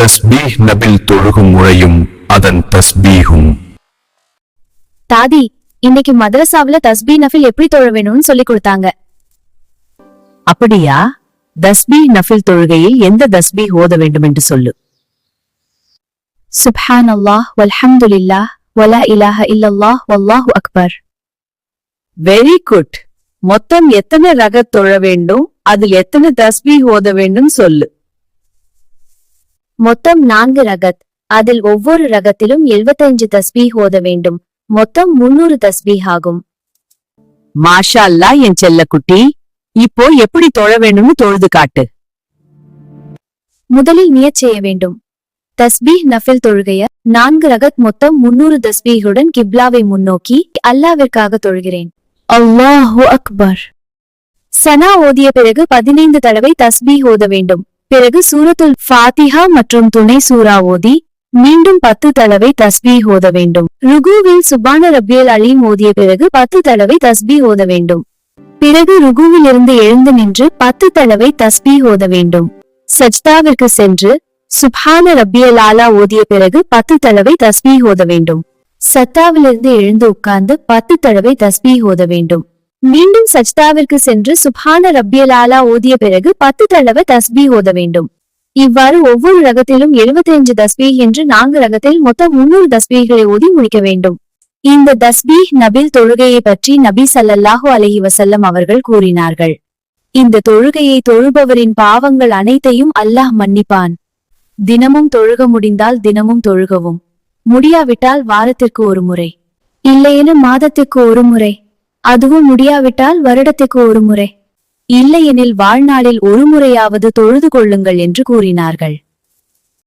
தஸ்பீஹ் நபில் தொழுகும் முறையும் அதன் தஸ்பீஹும். தாதி, இன்னைக்கு மதரசாவுல தஸ்பீ நஃபில் எப்படி தொழ வேணும்னு சொல்லி கொடுத்தாங்க. அப்படியா? தஸ்பீ நஃபில் தொழுகையில் எந்த தஸ்பீ ஓத வேண்டும் என்று சொல்லு. சுப்ஹானல்லாஹ் வல்ஹம்துலில்லாஹ் வலா இலாஹ இல்லல்லாஹ் வல்லாஹு அக்பர். Very good. மொத்தம் எத்தனை ரகத் தொழ வேண்டும், அதில் எத்தனை தஸ்பீ ஓத வேண்டும் சொல்லு. மொத்தம் 4 ரகத். அதில் ஒவ்வொரு ரகத்திலும் 75 தஸ்பீஹ் ஓத வேண்டும். மொத்தம் 300 தஸ்பீஹ் ஆகும். மாஷா அல்லாஹ் என் செல்லக்குட்டி. இப்போ எப்படி தொழ வேண்டும்னு தொழுது காட்டு. முதலில் நியத் செய்ய வேண்டும். தஸ்பீஹ் நஃபில் தொழுகைய 4 ரகத் மொத்தம் 300 தஸ்பீஹுடன் கிப்லாவை முன்னோக்கி அல்லாஹ்விற்காக தொழுகிறேன். அல்லாஹு அக்பர். சனா ஓதிய பிறகு 15 தடவை தஸ்பீஹ் ஓத வேண்டும். பிறகு சூரத்துல் ஃபாத்திஹா மற்றும் துணை சூரா ஓதி மீண்டும் 10 தடவை தஸ்பீஹ் ஓத வேண்டும். ருகூவில் சுபான ரப்பியல் அலீம் ஓதிய பிறகு 10 தடவை தஸ்பீஹ் ஓத வேண்டும். பிறகு ருகூவில் இருந்து எழுந்து நின்று 10 தடவை தஸ்பீஹ் ஓத வேண்டும். சஜ்தாவிற்கு சென்று சுப்ஹான ரப்பியல் ஆலா ஓதிய பிறகு 10 தடவை தஸ்பீஹ் ஓத வேண்டும். சத்தாவிலிருந்து எழுந்து உட்கார்ந்து 10 தடவை தஸ்பீஹ் ஓத வேண்டும். மீண்டும் சஜ்தாவிற்கு சென்று சுப்ஹான ரப்பியல் ஆலா ஓதிய பிறகு 10 தடவை தஸ்பீஹ் ஓத வேண்டும். இவ்வாறு ஒவ்வொரு ரகத்திலும் 75 தஸ்பீஹ் என்று 4 ரகத்தில் மொத்தம் 300 தஸ்பீஹ்களை ஓதி முடிக்க வேண்டும். இந்த தஸ்பீஹ் நபில் தொழுகையை பற்றி நபி ஸல்லல்லாஹு அலைஹி வஸல்லம் அவர்கள் கூறினார்கள். இந்த தொழுகையை தொழுபவரின் பாவங்கள் அனைத்தையும் அல்லாஹ் மன்னிப்பான். தினமும் தொழுக முடிந்தால் தினமும் தொழுகவும், முடியாவிட்டால் வாரத்திற்கு ஒரு முறை, இல்லையென மாதத்திற்கு ஒரு முறை, அதுவும் முடியாவிட்டால் வருடத்திற்கு ஒரு முறை, இல்லையெனில் வாழ்நாளில் ஒரு முறையாவது தொழுது கொள்ளுங்கள் என்று கூறினார்கள்.